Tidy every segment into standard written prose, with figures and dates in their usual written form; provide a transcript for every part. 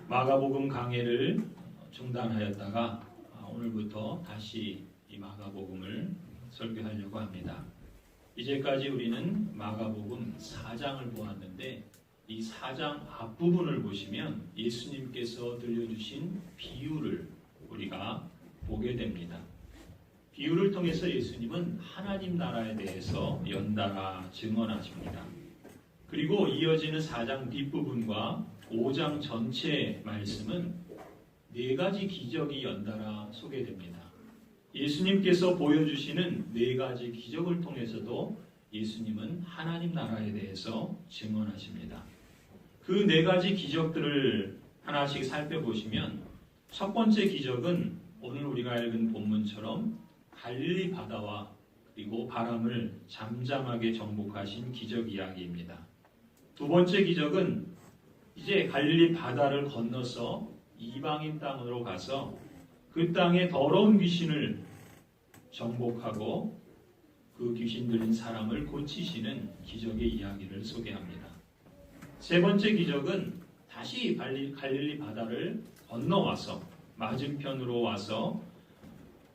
마가복음 강해를 중단하였다가 오늘부터 다시 이 마가복음을 설교하려고 합니다. 이제까지 우리는 마가복음 4장을 보았는데 이 4장 앞부분을 보시면 예수님께서 들려주신 비유를 우리가 보게 됩니다. 비유를 통해서 예수님은 하나님 나라에 대해서 연달아 증언하십니다. 그리고 이어지는 4장 뒷부분과 5장 전체 말씀은 4가지 기적이 연달아 소개됩니다. 예수님께서 보여주시는 4가지 기적을 통해서도 예수님은 하나님 나라에 대해서 증언하십니다. 그 4가지 기적들을 하나씩 살펴보시면 첫 번째 기적은 오늘 우리가 읽은 본문처럼 갈릴리 바다와 그리고 바람을 잠잠하게 정복하신 기적 이야기입니다. 두 번째 기적은 이제 갈릴리 바다를 건너서 이방인 땅으로 가서 그 땅에 더러운 귀신을 정복하고 그 귀신 들린 사람을 고치시는 기적의 이야기를 소개합니다. 세 번째 기적은 다시 갈릴리 바다를 건너와서 맞은편으로 와서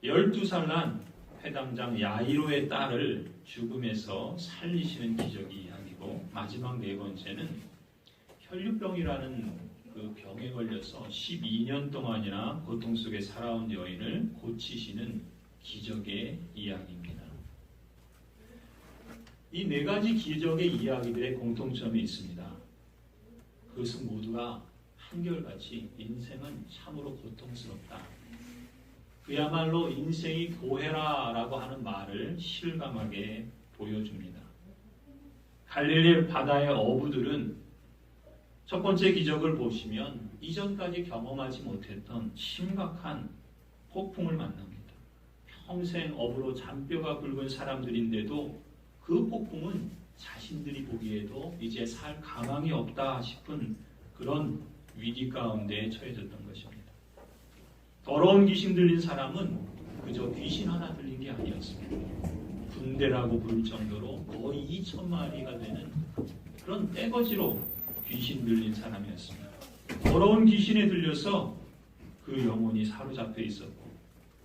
12살 난 회당장 야이로의 딸을 죽음에서 살리시는 기적의 이야기고, 마지막 4번째는 혈류병이라는 그 병에 걸려서 12년 동안이나 고통 속에 살아온 여인을 고치시는 기적의 이야기입니다. 이 4가지 기적의 이야기들의 공통점이 있습니다. 그것은 모두가 한결같이 인생은 참으로 고통스럽다. 그야말로 인생이 고해라라고 하는 말을 실감하게 보여줍니다. 갈릴리 바다의 어부들은 첫 번째 기적을 보시면 이전까지 경험하지 못했던 심각한 폭풍을 만납니다. 평생 어부로 잔뼈가 굵은 사람들인데도 그 폭풍은 자신들이 보기에도 이제 살 가망이 없다 싶은 그런 위기 가운데 처해졌던 것입니다. 더러운 귀신 들린 사람은 그저 귀신 하나 들린 게 아니었습니다. 군대라고 부를 정도로 거의 2,000마리가 되는 그런 떼거지로 귀신 들린 사람이었습니다. 더러운 귀신에 들려서 그 영혼이 사로잡혀 있었고,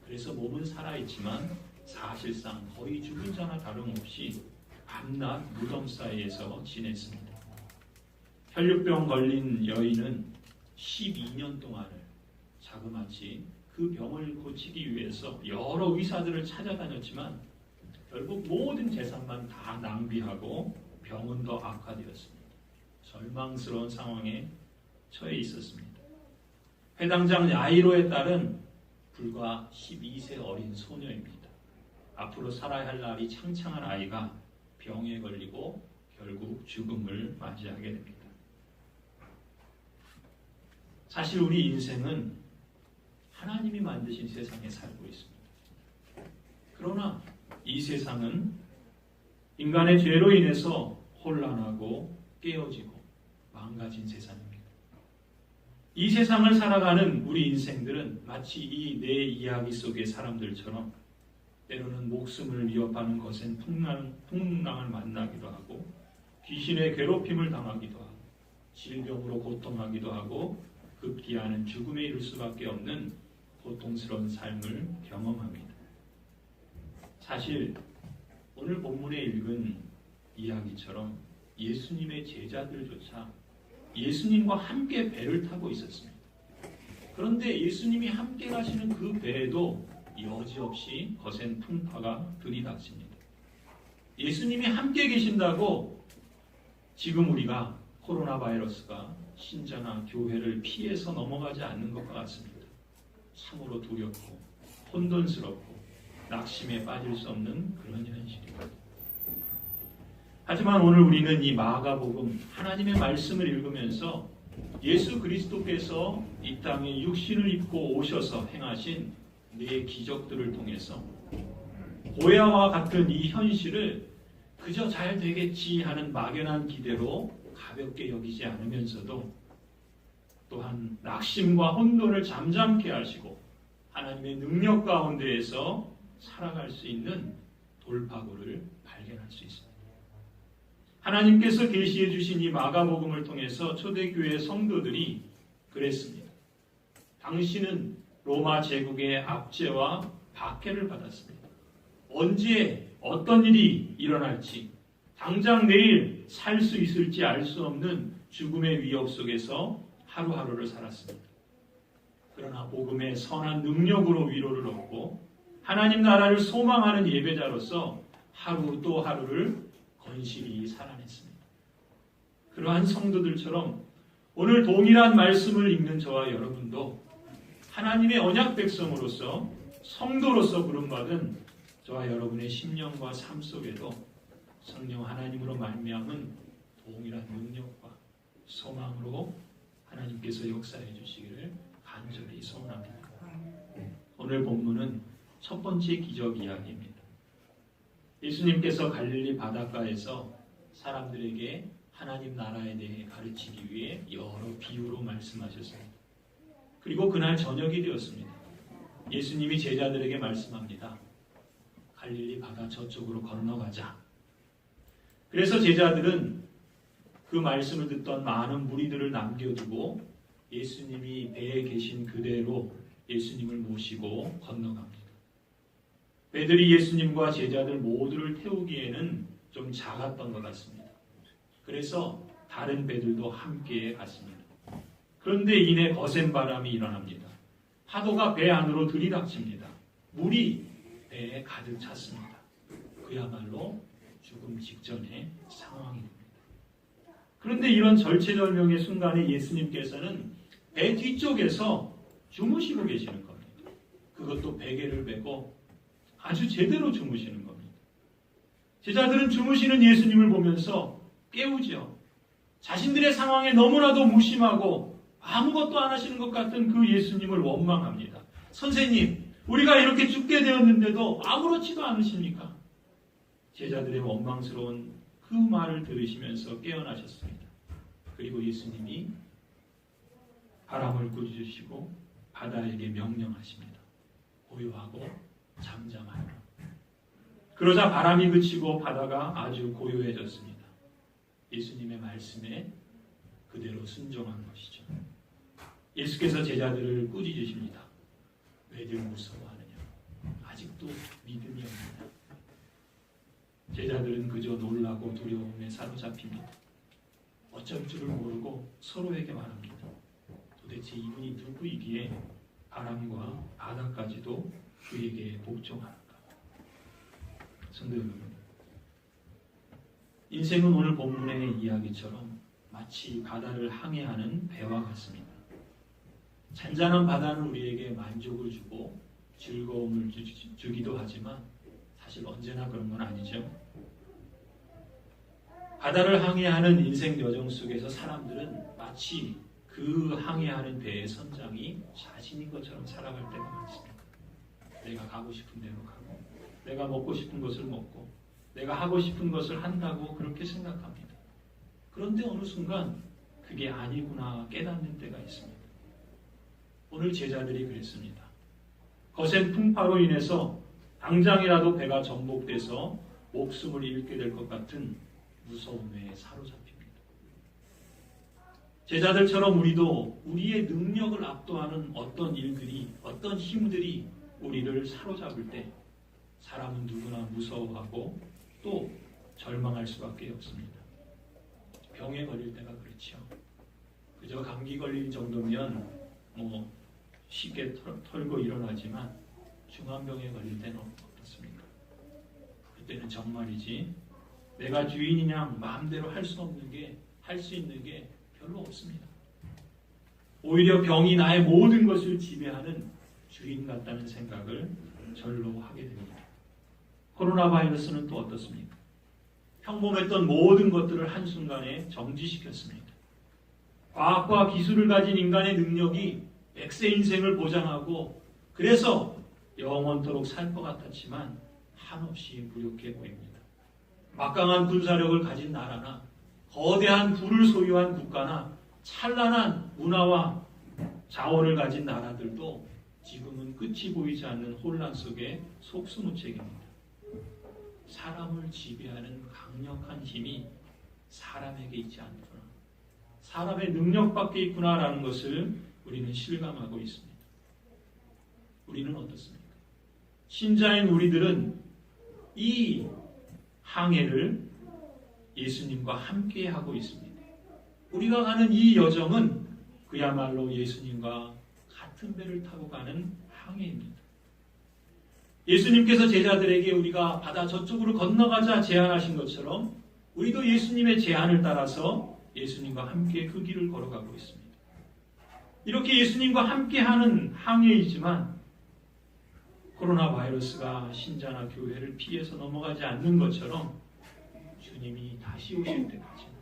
그래서 몸은 살아있지만 사실상 거의 죽은 자나 다름없이 밤낮 무덤 사이에서 지냈습니다. 혈류병 걸린 여인은 12년 동안을 자그마치 그 병을 고치기 위해서 여러 의사들을 찾아다녔지만 결국 모든 재산만 다 낭비하고 병은 더 악화되었습니다. 절망스러운 상황에 처해 있었습니다. 회당장 야이로의 딸은 불과 12세 어린 소녀입니다. 앞으로 살아야 할 날이 창창한 아이가 병에 걸리고 결국 죽음을 맞이하게 됩니다. 사실 우리 인생은 하나님이 만드신 세상에 살고 있습니다. 그러나 이 세상은 인간의 죄로 인해서 혼란하고 깨어지고 망가진 세상입니다. 이 세상을 살아가는 우리 인생들은 마치 이 내 이야기 속의 사람들처럼 때로는 목숨을 위협하는 거센 풍랑을 만나기도 하고, 귀신의 괴롭힘을 당하기도 하고, 질병으로 고통하기도 하고, 급기야는 죽음에 이를 수밖에 없는 고통스러운 삶을 경험합니다. 사실 오늘 본문에 읽은 이야기처럼 예수님의 제자들조차 예수님과 함께 배를 타고 있었습니다. 그런데 예수님이 함께 가시는 그 배에도 여지없이 거센 풍파가 들이닥칩니다. 예수님이 함께 계신다고 지금 우리가 코로나 바이러스가 신자나 교회를 피해서 넘어가지 않는 것과 같습니다. 참으로 두렵고 혼돈스럽고 낙심에 빠질 수 없는 그런 현실입니다. 하지만 오늘 우리는 이 마가복음 하나님의 말씀을 읽으면서 예수 그리스도께서 이 땅에 육신을 입고 오셔서 행하신 4 기적들을 통해서 고해와 같은 이 현실을 그저 잘 되겠지 하는 막연한 기대로 가볍게 여기지 않으면서도 또한 낙심과 혼돈을 잠잠케 하시고 하나님의 능력 가운데에서 살아갈 수 있는 돌파구를 발견할 수 있습니다. 하나님께서 계시해 주신 이 마가복음을 통해서 초대교회 성도들이 그랬습니다. 당신은 로마 제국의 압제와 박해를 받았습니다. 언제 어떤 일이 일어날지, 당장 내일 살 수 있을지 알 수 없는 죽음의 위협 속에서 하루하루를 살았습니다. 그러나 복음의 선한 능력으로 위로를 얻고 하나님 나라를 소망하는 예배자로서 하루 또 하루를 건실히 살아냈습니다. 그러한 성도들처럼 오늘 동일한 말씀을 읽는 저와 여러분도 하나님의 언약 백성으로서 성도로서 부름받은 저와 여러분의 심령과 삶 속에도 성령 하나님으로 말미암은 동일한 능력과 소망으로 하나님께서 역사해 주시기를 간절히 소원합니다. 오늘 본문은 첫 번째 기적 이야기입니다. 예수님께서 갈릴리 바닷가에서 사람들에게 하나님 나라에 대해 가르치기 위해 여러 비유로 말씀하셨습니다. 그리고 그날 저녁이 되었습니다. 예수님이 제자들에게 말씀합니다. 갈릴리 바다 저쪽으로 건너가자. 그래서 제자들은 그 말씀을 듣던 많은 무리들을 남겨두고 예수님이 배에 계신 그대로 예수님을 모시고 건너갑니다. 배들이 예수님과 제자들 모두를 태우기에는 좀 작았던 것 같습니다. 그래서 다른 배들도 함께 갔습니다. 그런데 이내 거센 바람이 일어납니다. 파도가 배 안으로 들이닥칩니다. 물이 배에 가득 찼습니다. 그야말로 죽음 직전의 상황이 됩니다. 그런데 이런 절체절명의 순간에 예수님께서는 배 뒤쪽에서 주무시고 계시는 겁니다. 그것도 베개를 메고 아주 제대로 주무시는 겁니다. 제자들은 주무시는 예수님을 보면서 깨우죠. 자신들의 상황에 너무나도 무심하고 아무것도 안 하시는 것 같은 그 예수님을 원망합니다. 선생님, 우리가 이렇게 죽게 되었는데도 아무렇지도 않으십니까? 제자들의 원망스러운 그 말을 들으시면서 깨어나셨습니다. 그리고 예수님이 바람을 꾸짖으시고 바다에게 명령하십니다. 고요하고 잠잠하라. 그러자 바람이 그치고 바다가 아주 고요해졌습니다. 예수님의 말씀에 그대로 순종한 것이죠. 예수께서 제자들을 꾸짖으십니다. 왜들 무서워하느냐? 아직도 믿음이 없느냐? 제자들은 그저 놀라고 두려움에 사로잡힙니다. 어쩔 줄을 모르고 서로에게 말합니다. 도대체 이분이 누구이기에 바람과 바다까지도 그에게 복종하는가? 성도 여러분, 인생은 오늘 본문의 이야기처럼 마치 바다를 항해하는 배와 같습니다. 잔잔한 바다는 우리에게 만족을 주고 즐거움을 주기도 하지만 사실 언제나 그런 건 아니죠. 바다를 항해하는 인생 여정 속에서 사람들은 마치 그 항해하는 배의 선장이 자신인 것처럼 살아갈 때가 많습니다. 내가 가고 싶은 데로 가고 내가 먹고 싶은 것을 먹고 내가 하고 싶은 것을 한다고 그렇게 생각합니다. 그런데 어느 순간 그게 아니구나 깨닫는 때가 있습니다. 오늘 제자들이 그랬습니다. 거센 풍파로 인해서 당장이라도 배가 전복돼서 목숨을 잃게 될 것 같은 무서움에 사로잡힙니다. 제자들처럼 우리도 우리의 능력을 압도하는 어떤 일들이, 어떤 힘들이 우리를 사로잡을 때 사람은 누구나 무서워하고 또 절망할 수밖에 없습니다. 병에 걸릴 때가 그렇죠. 그저 감기 걸릴 정도면 쉽게 털고 일어나지만 중환병에 걸릴 때는 어떻습니까? 그때는 정말이지 내가 주인이냐 마음대로 할 수 없는 게, 할 수 있는 게 별로 없습니다. 오히려 병이 나의 모든 것을 지배하는 주인 같다는 생각을 절로 하게 됩니다. 코로나 바이러스는 또 어떻습니까? 평범했던 모든 것들을 한순간에 정지시켰습니다. 과학과 기술을 가진 인간의 능력이 100세 인생을 보장하고 그래서 영원토록 살 것 같았지만 한없이 무력해 보입니다. 막강한 군사력을 가진 나라나 거대한 부를 소유한 국가나 찬란한 문화와 자원을 가진 나라들도 지금은 끝이 보이지 않는 혼란 속에 속수무책입니다. 사람을 지배하는 강력한 힘이 사람에게 있지 않구나. 사람의 능력 밖에 있구나라는 것을 우리는 실감하고 있습니다. 우리는 어떻습니까? 신자인 우리들은 이 항해를 예수님과 함께 하고 있습니다. 우리가 가는 이 여정은 그야말로 예수님과 같은 배를 타고 가는 항해입니다. 예수님께서 제자들에게 우리가 바다 저쪽으로 건너가자 제안하신 것처럼 우리도 예수님의 제안을 따라서 예수님과 함께 그 길을 걸어가고 있습니다. 이렇게 예수님과 함께하는 항해이지만 코로나 바이러스가 신자나 교회를 피해서 넘어가지 않는 것처럼 주님이 다시 오실 때까지는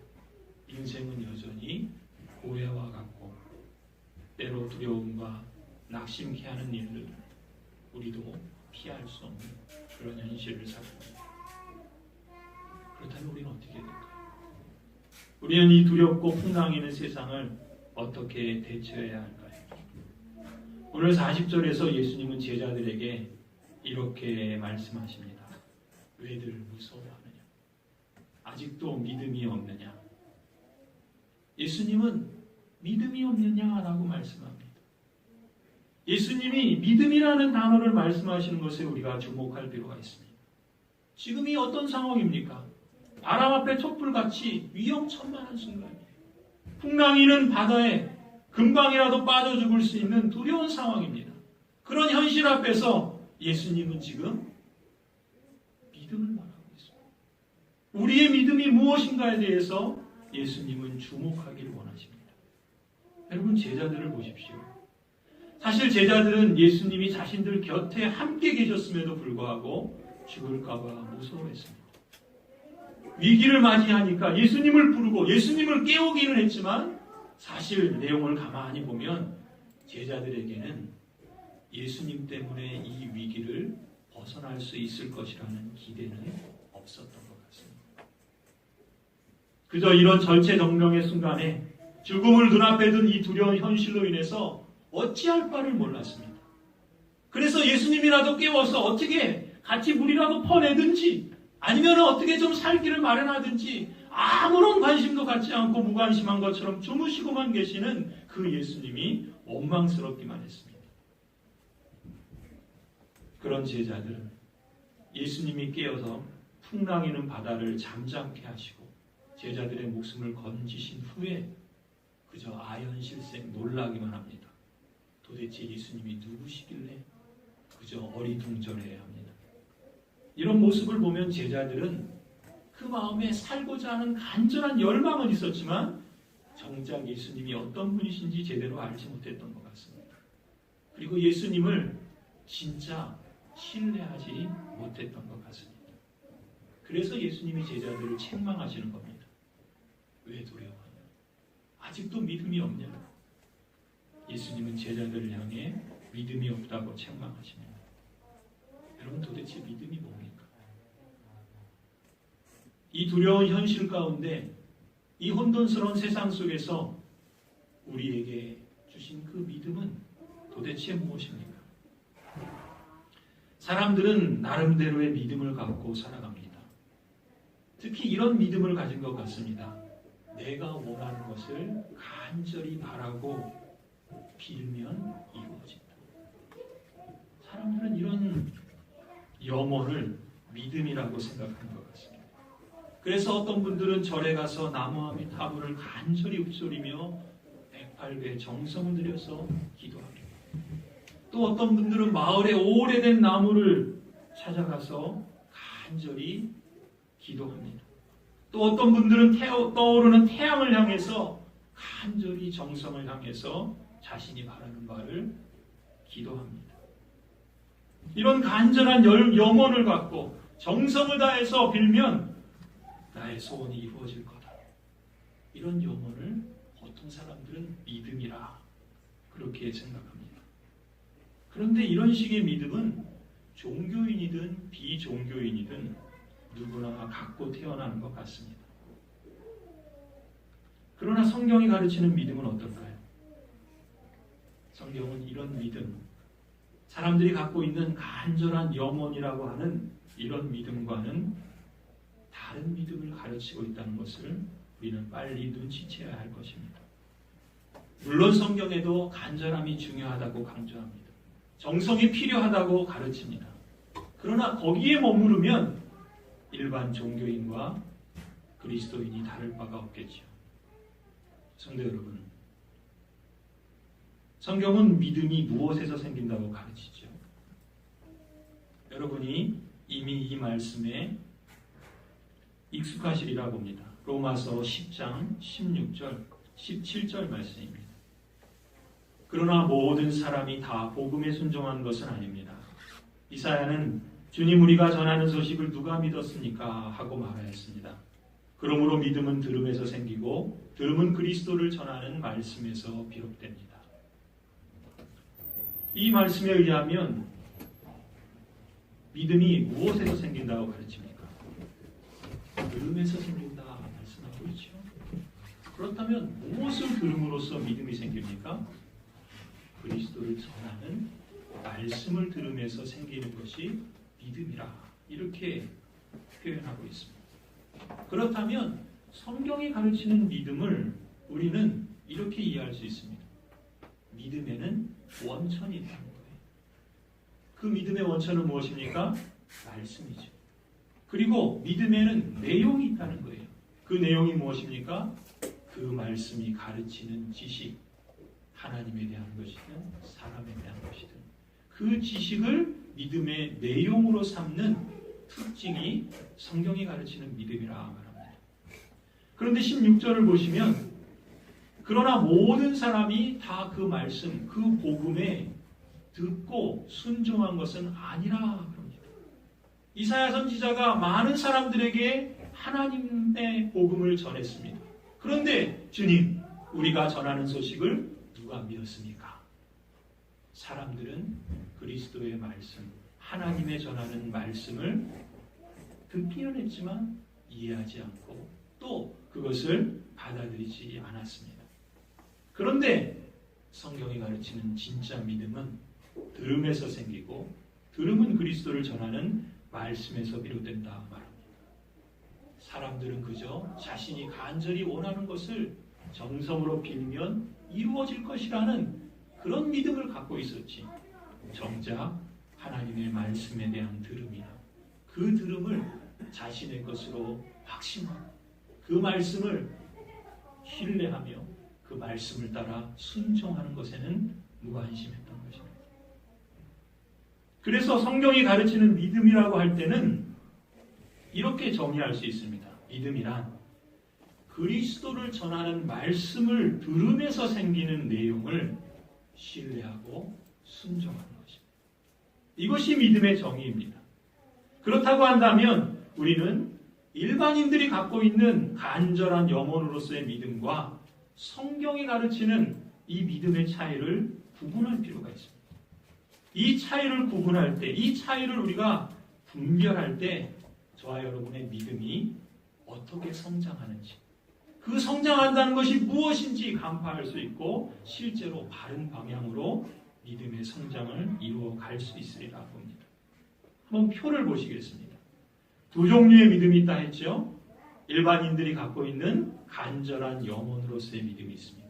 인생은 여전히 고해와 같고 때로 두려움과 낙심케 하는 일들 우리도 피할 수 없는 그런 현실을 살고 있습니다. 그렇다면 우리는 어떻게 해야 될까요? 우리는 이 두렵고 풍랑이는 세상을 어떻게 대처해야 할까요? 오늘 40절에서 예수님은 제자들에게 이렇게 말씀하십니다. 왜들 무서워하느냐? 아직도 믿음이 없느냐? 예수님은 믿음이 없느냐라고 말씀합니다. 예수님이 믿음이라는 단어를 말씀하시는 것에 우리가 주목할 필요가 있습니다. 지금이 어떤 상황입니까? 바람 앞에 촛불같이 위험천만한 순간이에요. 풍랑이는 바다에 금방이라도 빠져 죽을 수 있는 두려운 상황입니다. 그런 현실 앞에서 예수님은 지금 믿음을 말하고 있습니다. 우리의 믿음이 무엇인가에 대해서 예수님은 주목하기를 원하십니다. 여러분 제자들을 보십시오. 사실 제자들은 예수님이 자신들 곁에 함께 계셨음에도 불구하고 죽을까 봐 무서워했습니다. 위기를 맞이하니까 예수님을 부르고 예수님을 깨우기는 했지만 사실 내용을 가만히 보면 제자들에게는 예수님 때문에 이 위기를 벗어날 수 있을 것이라는 기대는 없었던 것 같습니다. 그저 이런 절체정명의 순간에 죽음을 눈앞에 둔 이 두려운 현실로 인해서 어찌할 바를 몰랐습니다. 그래서 예수님이라도 깨워서 어떻게 같이 물이라도 퍼내든지 아니면 어떻게 좀 살 길을 마련하든지 아무런 관심도 갖지 않고 무관심한 것처럼 주무시고만 계시는 그 예수님이 원망스럽기만 했습니다. 그런 제자들은 예수님이 깨어서 풍랑이는 바다를 잠잠케 하시고 제자들의 목숨을 건지신 후에 그저 아연실색 놀라기만 합니다. 도대체 예수님이 누구시길래 그저 어리둥절해야 합니다. 이런 모습을 보면 제자들은 그 마음에 살고자 하는 간절한 열망은 있었지만 정작 예수님이 어떤 분이신지 제대로 알지 못했던 것 같습니다. 그리고 예수님을 진짜 신뢰하지 못했던 것 같습니다. 그래서 예수님이 제자들을 책망하시는 겁니다. 왜 두려워하냐? 아직도 믿음이 없냐? 예수님은 제자들을 향해 믿음이 없다고 책망하십니다. 여러분 도대체 믿음이 뭡니까? 이 두려운 현실 가운데 이 혼돈스러운 세상 속에서 우리에게 주신 그 믿음은 도대체 무엇입니까? 사람들은 나름대로의 믿음을 갖고 살아갑니다. 특히 이런 믿음을 가진 것 같습니다. 내가 원하는 것을 간절히 바라고 빌면 이루어진다. 사람들은 이런 염원을 믿음이라고 생각하는 것 같습니다. 그래서 어떤 분들은 절에 가서 나무아미 타불을 간절히 읊조리며 108배 정성을 들여서 기도합니다. 또 어떤 분들은 마을에 오래된 나무를 찾아가서 간절히 기도합니다. 또 어떤 분들은 떠오르는 태양을 향해서 간절히 정성을 향해서 자신이 바라는 바를 기도합니다. 이런 간절한 염원을 갖고 정성을 다해서 빌면 나의 소원이 이루어질 거다. 이런 염원을 보통 사람들은 믿음이라 그렇게 생각합니다. 그런데 이런 식의 믿음은 종교인이든 비종교인이든 누구나 갖고 태어나는 것 같습니다. 그러나 성경이 가르치는 믿음은 어떨까요? 성경은 이런 믿음, 사람들이 갖고 있는 간절한 염원이라고 하는 이런 믿음과는 다른 믿음을 가르치고 있다는 것을 우리는 빨리 눈치채야 할 것입니다. 물론 성경에도 간절함이 중요하다고 강조합니다. 정성이 필요하다고 가르칩니다. 그러나 거기에 머무르면 일반 종교인과 그리스도인이 다를 바가 없겠죠. 성도 여러분, 성경은 믿음이 무엇에서 생긴다고 가르치죠? 여러분이 이미 이 말씀에 익숙하시리라 봅니다. 로마서 10장 16절, 17절 말씀입니다. 그러나 모든 사람이 다 복음에 순종한 것은 아닙니다. 이사야는 주님 우리가 전하는 소식을 누가 믿었습니까? 하고 말하였습니다. 그러므로 믿음은 들음에서 생기고 들음은 그리스도를 전하는 말씀에서 비롯됩니다. 이 말씀에 의하면 믿음이 무엇에서 생긴다고 가르칩니까? 들음에서 생긴다 말씀하고 있죠. 그렇다면 무엇을 들음으로써 믿음이 생깁니까? 그리스도를 전하는 말씀을 들으면서 생기는 것이 믿음이라 이렇게 표현하고 있습니다. 그렇다면 성경이 가르치는 믿음을 우리는 이렇게 이해할 수 있습니다. 믿음에는 원천이 있다는 거예요. 그 믿음의 원천은 무엇입니까? 말씀이죠. 그리고 믿음에는 내용이 있다는 거예요. 그 내용이 무엇입니까? 그 말씀이 가르치는 지식, 하나님에 대한 것이든 사람에 대한 것이든 그 지식을 믿음의 내용으로 삼는 특징이 성경이 가르치는 믿음이라 말합니다. 그런데 16절을 보시면 그러나 모든 사람이 다 그 말씀, 그 복음에 듣고 순종한 것은 아니라 그럽니다. 이사야 선지자가 많은 사람들에게 하나님의 복음을 전했습니다. 그런데 주님, 우리가 전하는 소식을 누가 믿었습니까? 사람들은 그리스도의 말씀, 하나님의 전하는 말씀을 듣기는 했지만 이해하지 않고 또 그것을 받아들이지 않았습니다. 그런데 성경이 가르치는 진짜 믿음은 들음에서 생기고 들음은 그리스도를 전하는 말씀에서 비롯된다 말합니다. 사람들은 그저 자신이 간절히 원하는 것을 정성으로 빌면 이루어질 것이라는 그런 믿음을 갖고 있었지. 정작 하나님의 말씀에 대한 들음이나 그 들음을 자신의 것으로 확신하고 그 말씀을 신뢰하며 그 말씀을 따라 순종하는 것에는 무관심했던 것입니다. 그래서 성경이 가르치는 믿음이라고 할 때는 이렇게 정의할 수 있습니다. 믿음이란 그리스도를 전하는 말씀을 들으면서 생기는 내용을 신뢰하고 순종하는 것입니다. 이것이 믿음의 정의입니다. 그렇다고 한다면 우리는 일반인들이 갖고 있는 간절한 영혼으로서의 믿음과 성경이 가르치는 이 믿음의 차이를 구분할 필요가 있습니다. 이 차이를 구분할 때, 이 차이를 우리가 분별할 때 저와 여러분의 믿음이 어떻게 성장하는지, 그 성장한다는 것이 무엇인지 간파할 수 있고 실제로 바른 방향으로 믿음의 성장을 이루어갈 수 있으리라 봅니다. 한번 표를 보시겠습니다. 두 종류의 믿음이 있다 했죠. 일반인들이 갖고 있는 간절한 영혼으로서의 믿음이 있습니다.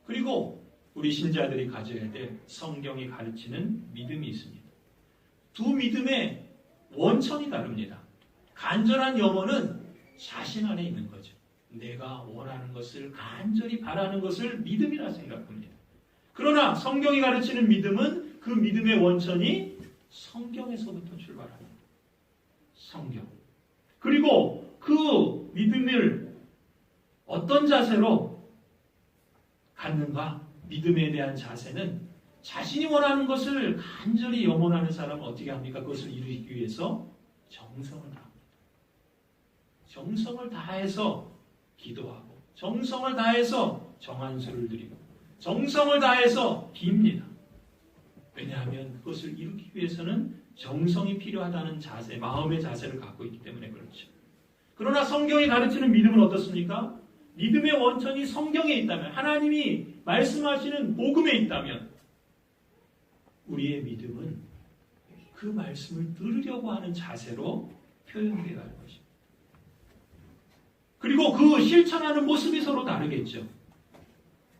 그리고 우리 신자들이 가져야 될 성경이 가르치는 믿음이 있습니다. 두 믿음의 원천이 다릅니다. 간절한 영혼은 자신 안에 있는 거죠. 내가 원하는 것을 간절히 바라는 것을 믿음이라 생각합니다. 그러나 성경이 가르치는 믿음은 그 믿음의 원천이 성경에서부터 출발합니다. 성경. 그리고 그 믿음을 어떤 자세로 갖는가? 믿음에 대한 자세는 자신이 원하는 것을 간절히 염원하는 사람은 어떻게 합니까? 그것을 이루기 위해서 정성을 다합니다. 정성을 다해서 기도하고 정성을 다해서 정한수를 드리고 정성을 다해서 빕니다. 왜냐하면 그것을 이루기 위해서는 정성이 필요하다는 자세, 마음의 자세를 갖고 있기 때문에 그렇죠. 그러나 성경이 가르치는 믿음은 어떻습니까? 믿음의 원천이 성경에 있다면, 하나님이 말씀하시는 복음에 있다면 우리의 믿음은 그 말씀을 들으려고 하는 자세로 표현되어야 할 것입니다. 그리고 그 실천하는 모습이 서로 다르겠죠.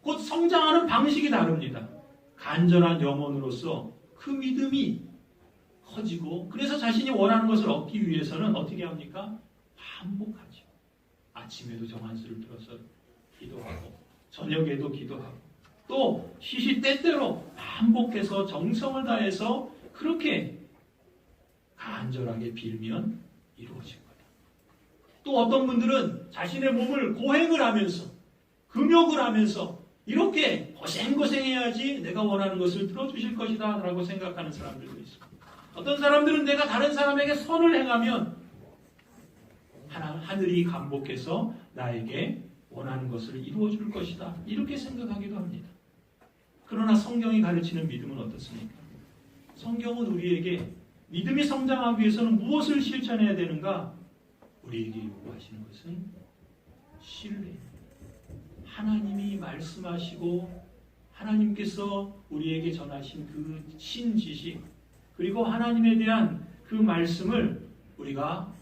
곧 성장하는 방식이 다릅니다. 간절한 영혼으로서 그 믿음이 커지고 그래서 자신이 원하는 것을 얻기 위해서는 어떻게 합니까? 반복하죠. 아침에도 정한수를 들어서 기도하고 저녁에도 기도하고 또 시시때때로 반복해서 정성을 다해서 그렇게 간절하게 빌면 이루어질 거다. 또 어떤 분들은 자신의 몸을 고행을 하면서 금욕을 하면서 이렇게 고생고생해야지 내가 원하는 것을 들어주실 것이다 라고 생각하는 사람들도 있습니다. 어떤 사람들은 내가 다른 사람에게 선을 행하면 하늘이 감복해서 나에게 원하는 것을 이루어줄 것이다 이렇게 생각하기도 합니다. 그러나 성경이 가르치는 믿음은 어떻습니까? 성경은 우리에게 믿음이 성장하기 위해서는 무엇을 실천해야 되는가? 우리에게 요구하시는 것은 신뢰입니다. 하나님이 말씀하시고 하나님께서 우리에게 전하신 그 신지식 그리고 하나님에 대한 그 말씀을 우리가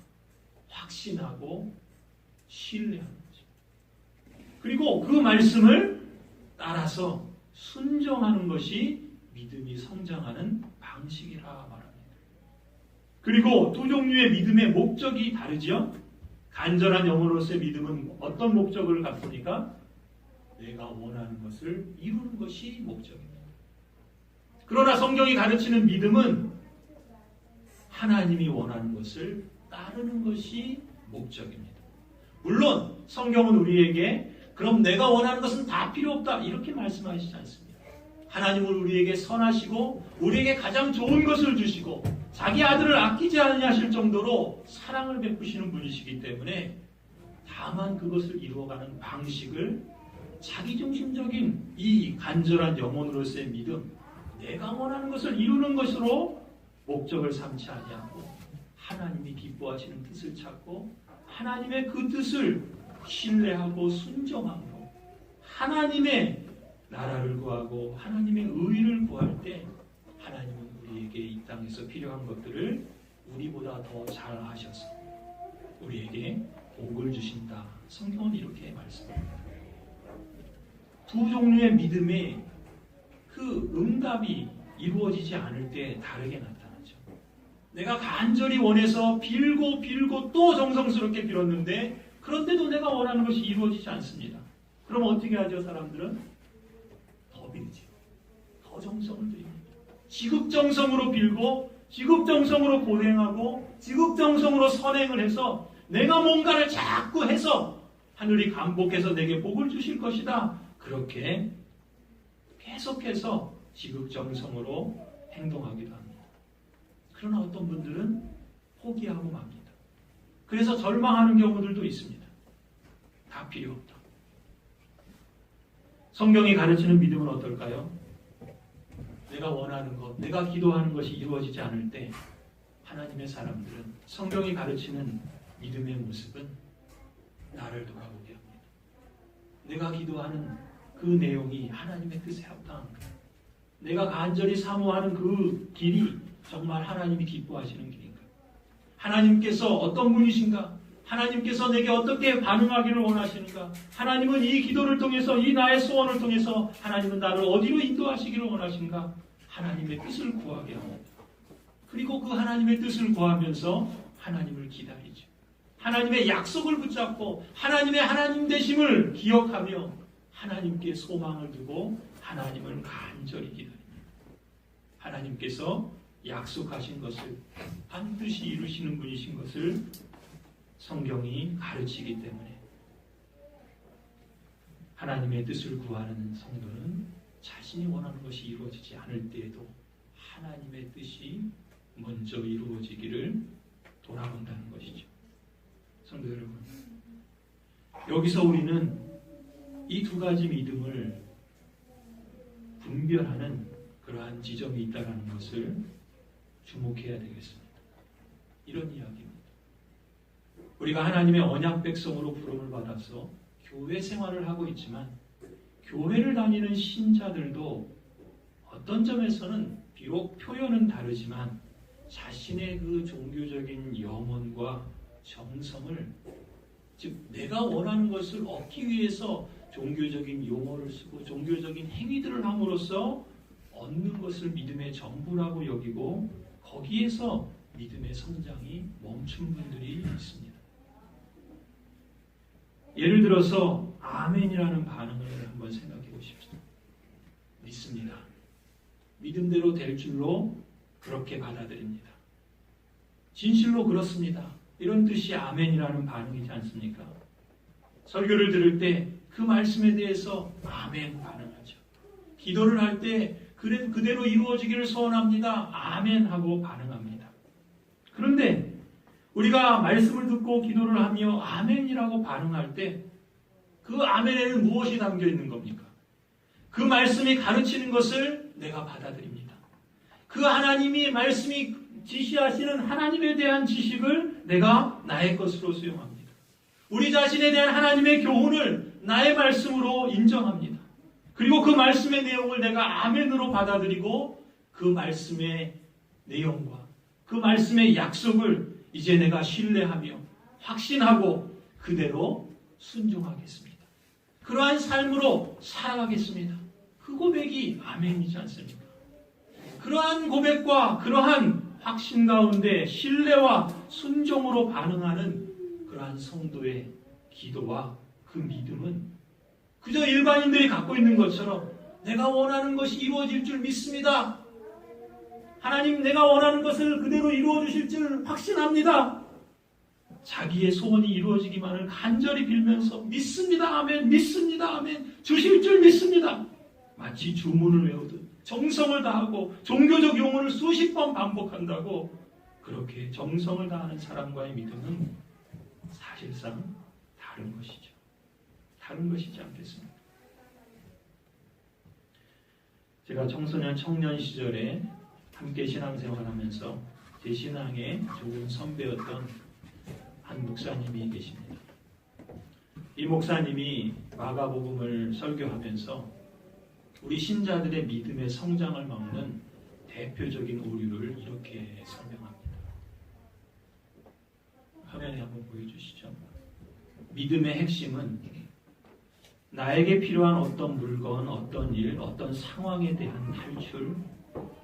확신하고 신뢰하는 거죠. 그리고 그 말씀을 따라서 순종하는 것이 믿음이 성장하는 방식이라 말합니다. 그리고 두 종류의 믿음의 목적이 다르지요. 간절한 영혼으로서의 믿음은 어떤 목적을 갖습니까? 내가 원하는 것을 이루는 것이 목적입니다. 그러나 성경이 가르치는 믿음은 하나님이 원하는 것을 따르는 것이 목적입니다. 물론 성경은 우리에게 그럼 내가 원하는 것은 다 필요 없다 이렇게 말씀하시지 않습니다. 하나님은 우리에게 선하시고 우리에게 가장 좋은 것을 주시고 자기 아들을 아끼지 아니하실 정도로 사랑을 베푸시는 분이시기 때문에 다만 그것을 이루어가는 방식을 자기중심적인 이 간절한 영혼으로서의 믿음, 내가 원하는 것을 이루는 것으로 목적을 삼지 아니하고 하나님이 기뻐하시는 뜻을 찾고 하나님의 그 뜻을 신뢰하고 순종함으로 하나님의 나라를 구하고 하나님의 의를 구할 때 하나님은 우리에게 이 땅에서 필요한 것들을 우리보다 더 잘 아셔서 우리에게 복을 주신다. 성경은 이렇게 말씀합니다. 두 종류의 믿음의 그 응답이 이루어지지 않을 때 다르게 나타나죠. 내가 간절히 원해서 빌고 또 정성스럽게 빌었는데 그런데도 내가 원하는 것이 이루어지지 않습니다. 그럼 어떻게 하죠? 사람들은 더 빌지, 더 정성을 들입니다. 지극정성으로 빌고 지극정성으로 고생하고 지극정성으로 선행을 해서 내가 뭔가를 자꾸 해서 하늘이 감복해서 내게 복을 주실 것이다. 그렇게 계속해서 지극정성으로 행동하기도 합니다. 그러나 어떤 분들은 포기하고 맙니다. 그래서 절망하는 경우들도 있습니다. 다 필요 없다. 성경이 가르치는 믿음은 어떨까요? 내가 원하는 것, 내가 기도하는 것이 이루어지지 않을 때 하나님의 사람들은 성경이 가르치는 믿음의 모습은 나를 돌아보게 합니다. 내가 기도하는 그 내용이 하나님의 뜻에 합당한가? 내가 간절히 사모하는 그 길이 정말 하나님이 기뻐하시는 길인가? 하나님께서 어떤 분이신가? 하나님께서 내게 어떻게 반응하기를 원하시는가? 하나님은 이 기도를 통해서 이 나의 소원을 통해서 하나님은 나를 어디로 인도하시기를 원하신가? 하나님의 뜻을 구하게 합니다. 그리고 그 하나님의 뜻을 구하면서 하나님을 기다리죠. 하나님의 약속을 붙잡고 하나님의 하나님 되심을 기억하며 하나님께 소망을 두고 하나님을 간절히 기다립니다. 하나님께서 약속하신 것을 반드시 이루시는 분이신 것을 성경이 가르치기 때문에 하나님의 뜻을 구하는 성도는 자신이 원하는 것이 이루어지지 않을 때에도 하나님의 뜻이 먼저 이루어지기를 돌아본다는 것이죠. 성도 여러분, 여기서 우리는 이 두 가지 믿음을 분별하는 그러한 지점이 있다는 것을 주목해야 되겠습니다. 이런 이야기입니다. 우리가 하나님의 언약 백성으로 부름을 받아서 교회 생활을 하고 있지만 교회를 다니는 신자들도 어떤 점에서는 비록 표현은 다르지만 자신의 그 종교적인 염원과 정성을 즉 내가 원하는 것을 얻기 위해서 종교적인 용어를 쓰고 종교적인 행위들을 함으로써 얻는 것을 믿음의 전부라고 여기고 거기에서 믿음의 성장이 멈춘 분들이 있습니다. 예를 들어서 아멘이라는 반응을 한번 생각해 보십시오. 믿습니다. 믿음대로 될 줄로 그렇게 받아들입니다. 진실로 그렇습니다. 이런 뜻이 아멘이라는 반응이지 않습니까? 설교를 들을 때 그 말씀에 대해서 아멘 반응하죠. 기도를 할 때 그대로 이루어지기를 소원합니다. 아멘 하고 반응합니다. 그런데 우리가 말씀을 듣고 기도를 하며 아멘이라고 반응할 때 그 아멘에는 무엇이 담겨 있는 겁니까? 그 말씀이 가르치는 것을 내가 받아들입니다. 그 하나님이 말씀이 지시하시는 하나님에 대한 지식을 내가 나의 것으로 수용합니다. 우리 자신에 대한 하나님의 교훈을 나의 말씀으로 인정합니다. 그리고 그 말씀의 내용을 내가 아멘으로 받아들이고 그 말씀의 내용과 그 말씀의 약속을 이제 내가 신뢰하며 확신하고 그대로 순종하겠습니다. 그러한 삶으로 살아가겠습니다. 그 고백이 아멘이지 않습니까? 그러한 고백과 그러한 확신 가운데 신뢰와 순종으로 반응하는 그러한 성도의 기도와 그 믿음은 그저 일반인들이 갖고 있는 것처럼 내가 원하는 것이 이루어질 줄 믿습니다. 하나님 내가 원하는 것을 그대로 이루어 주실 줄 확신합니다. 자기의 소원이 이루어지기만을 간절히 빌면서 믿습니다. 아멘. 믿습니다. 아멘. 주실 줄 믿습니다. 마치 주문을 외우듯 정성을 다하고 종교적 용어를 수십 번 반복한다고 그렇게 정성을 다하는 사람과의 믿음은 사실상 다른 것이죠. 다른 것이지 않겠습니까? 제가 청소년, 청년 시절에 함께 신앙생활하면서 제 신앙의 좋은 선배였던 한 목사님이 계십니다. 이 목사님이 마가복음을 설교하면서 우리 신자들의 믿음의 성장을 막는 대표적인 오류를 이렇게 설명합니다. 화면에 한번 보여주시죠. 믿음의 핵심은 나에게 필요한 어떤 물건, 어떤 일, 어떤 상황에 대한 탈출,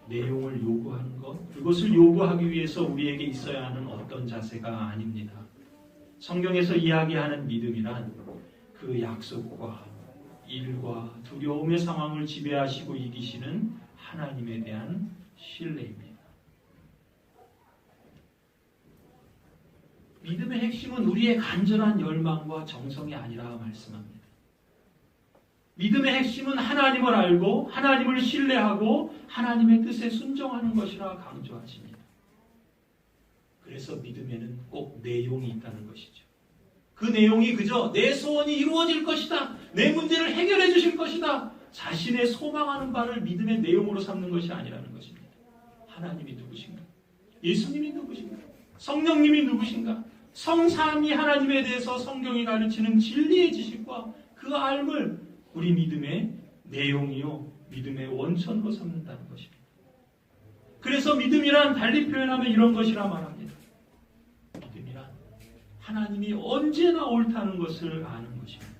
내용을 요구하는 것, 그것을 요구하기 위해서 우리에게 있어야 하는 어떤 자세가 아닙니다. 성경에서 이야기하는 믿음이란 그 약속과 일과 두려움의 상황을 지배하시고 이기시는 하나님에 대한 신뢰입니다. 믿음의 핵심은 우리의 간절한 열망과 정성이 아니라 말씀합니다. 믿음의 핵심은 하나님을 알고 하나님을 신뢰하고 하나님의 뜻에 순종하는 것이라 강조하십니다. 그래서 믿음에는 꼭 내용이 있다는 것이죠. 그 내용이 그저 내 소원이 이루어질 것이다. 내 문제를 해결해 주실 것이다. 자신의 소망하는 바를 믿음의 내용으로 삼는 것이 아니라는 것입니다. 하나님이 누구신가? 예수님이 누구신가? 성령님이 누구신가? 성삼위 하나님에 대해서 성경이 가르치는 진리의 지식과 그 알을 우리 믿음의 내용이요 믿음의 원천으로 삼는다는 것입니다. 그래서 믿음이란 달리 표현하면 이런 것이라 말합니다. 믿음이란 하나님이 언제나 옳다는 것을 아는 것입니다.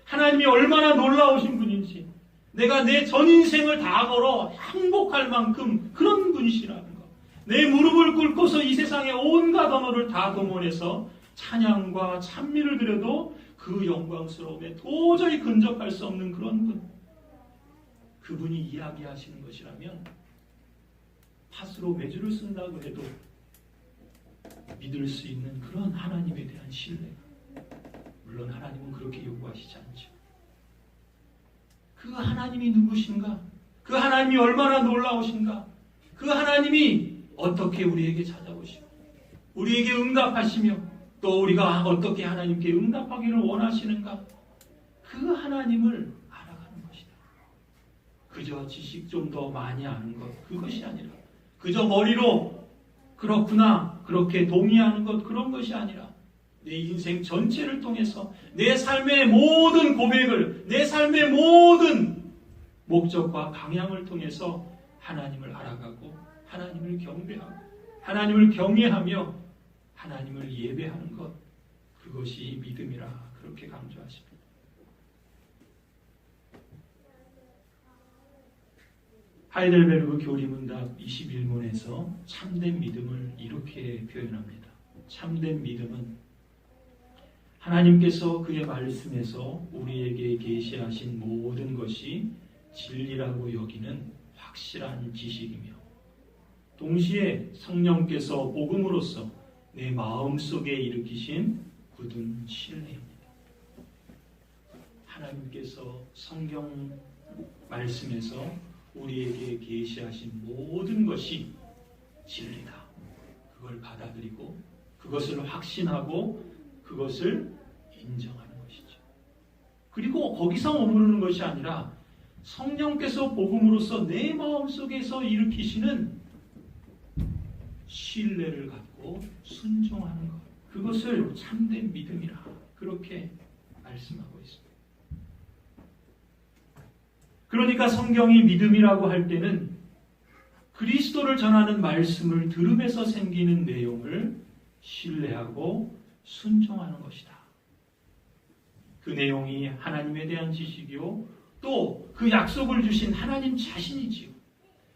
하나님이 얼마나 놀라우신 분인지 내가 내 전 인생을 다 걸어 항복할 만큼 그런 분이시라는 것. 내 무릎을 꿇고서 이 세상의 온갖 언어를 다 동원해서 찬양과 찬미를 드려도 그 영광스러움에 도저히 근접할 수 없는 그런 분. 그분이 이야기하시는 것이라면 팥으로 메주를 쓴다고 해도 믿을 수 있는 그런 하나님에 대한 신뢰가. 물론 하나님은 그렇게 요구하시지 않죠. 그 하나님이 누구신가? 그 하나님이 얼마나 놀라우신가? 그 하나님이 어떻게 우리에게 찾아오시고 우리에게 응답하시며 또 우리가 어떻게 하나님께 응답하기를 원하시는가? 그 하나님을 알아가는 것이다. 그저 지식 좀 더 많이 아는 것, 그것이 아니라 그저 머리로 그렇구나, 그렇게 동의하는 것, 그런 것이 아니라 내 인생 전체를 통해서 내 삶의 모든 고백을, 내 삶의 모든 목적과 방향을 통해서 하나님을 알아가고 하나님을 경배하고 하나님을 경외하며 하나님을 예배하는 것, 그것이 믿음이라 그렇게 강조하십니다. 하이델베르그 교리문답 21문에서 참된 믿음을 이렇게 표현합니다. 참된 믿음은 하나님께서 그의 말씀에서 우리에게 계시하신 모든 것이 진리라고 여기는 확실한 지식이며 동시에 성령께서 복음으로써 내 마음속에 일으키신 굳은 신뢰입니다. 하나님께서 성경 말씀에서 우리에게 계시하신 모든 것이 진리다. 그걸 받아들이고 그것을 확신하고 그것을 인정하는 것이죠. 그리고 거기서 머무르는 것이 아니라 성령께서 복음으로써 내 마음속에서 일으키시는 신뢰를 갖고 순종하는 것. 그것을 참된 믿음이라 그렇게 말씀하고 있습니다. 그러니까 성경이 믿음이라고 할 때는 그리스도를 전하는 말씀을 들음에서 생기는 내용을 신뢰하고 순종하는 것이다. 그 내용이 하나님에 대한 지식이요 또 그 약속을 주신 하나님 자신이지요.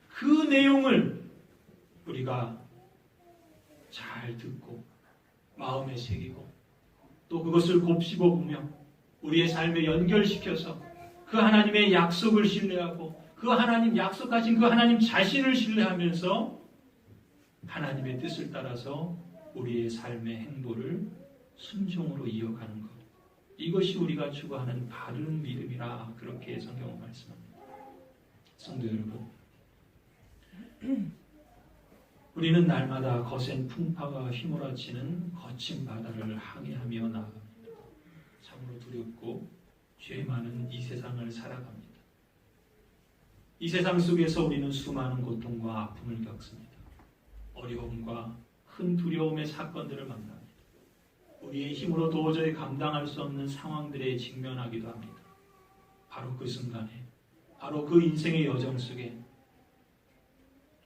그 내용을 우리가 잘 듣고 마음에 새기고 또 그것을 곱씹어 보며 우리의 삶에 연결시켜서 그 하나님의 약속을 신뢰하고 그 하나님 약속하신 그 하나님 자신을 신뢰하면서 하나님의 뜻을 따라서 우리의 삶의 행보를 순종으로 이어가는 것. 이것이 우리가 추구하는 바른 믿음이라 그렇게 성경은 말씀합니다. 성도 여러분, 우리는 날마다 거센 풍파가 휘몰아치는 거친 바다를 항해하며 나아갑니다. 참으로 두렵고 죄 많은 이 세상을 살아갑니다. 이 세상 속에서 우리는 수많은 고통과 아픔을 겪습니다. 어려움과 큰 두려움의 사건들을 만납니다. 우리의 힘으로 도저히 감당할 수 없는 상황들에 직면하기도 합니다. 바로 그 순간에, 바로 그 인생의 여정 속에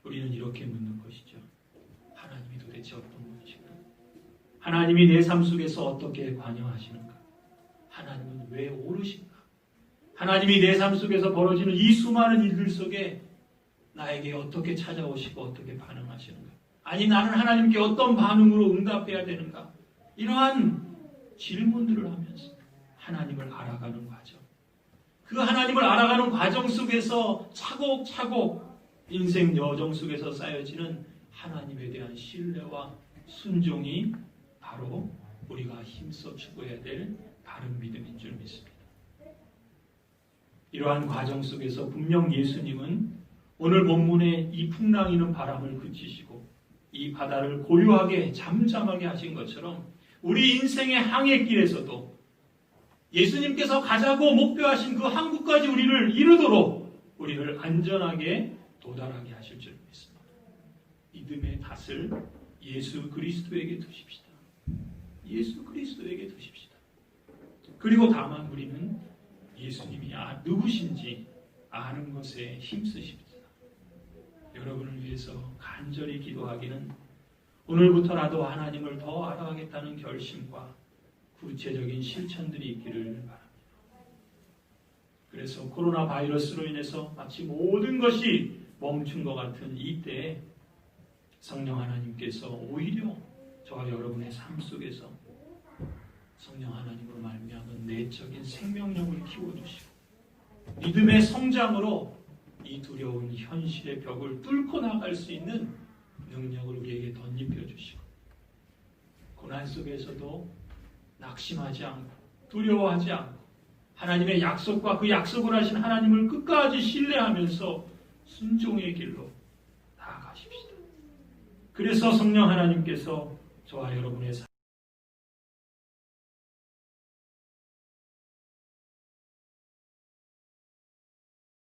우리는 이렇게 묻는 것이죠. 하나님이 도대체 어떤 분이신가? 하나님이 내 삶 속에서 어떻게 관여하시는가? 하나님은 왜 오르신가? 하나님이 내 삶 속에서 벌어지는 이 수많은 일들 속에 나에게 어떻게 찾아오시고 어떻게 반응하시는가? 아니 나는 하나님께 어떤 반응으로 응답해야 되는가? 이러한 질문들을 하면서 하나님을 알아가는 과정. 그 하나님을 알아가는 과정 속에서 차곡차곡 인생 여정 속에서 쌓여지는 하나님에 대한 신뢰와 순종이 바로 우리가 힘써 추구해야 될 바른 믿음인 줄 믿습니다. 이러한 과정 속에서 분명 예수님은 오늘 본문의 이 풍랑이는 바람을 그치시고 이 바다를 고요하게 잠잠하게 하신 것처럼 우리 인생의 항해길에서도 예수님께서 가자고 목표하신 그 항구까지 우리를 이루도록 우리를 안전하게 도달하게 하실 줄 믿습니다. 믿음의 탓을 예수 그리스도에게 두십시다. 예수 그리스도에게 두십시다. 그리고 다만 우리는 예수님이 누구신지 아는 것에 힘쓰십시다. 여러분을 위해서 간절히 기도하기는 오늘부터라도 하나님을 더 알아가겠다는 결심과 구체적인 실천들이 있기를 바랍니다. 그래서 코로나 바이러스로 인해서 마치 모든 것이 멈춘 것 같은 이때에 성령 하나님께서 오히려 저와 여러분의 삶 속에서 성령 하나님으로 말미암은 내적인 생명력을 키워주시고 믿음의 성장으로 이 두려운 현실의 벽을 뚫고 나갈 수 있는 능력을 우리에게 덧입혀 주시고 고난 속에서도 낙심하지 않고 두려워하지 않고 하나님의 약속과 그 약속을 하신 하나님을 끝까지 신뢰하면서 순종의 길로 나아가십시다. 그래서 성령 하나님께서 저와 여러분의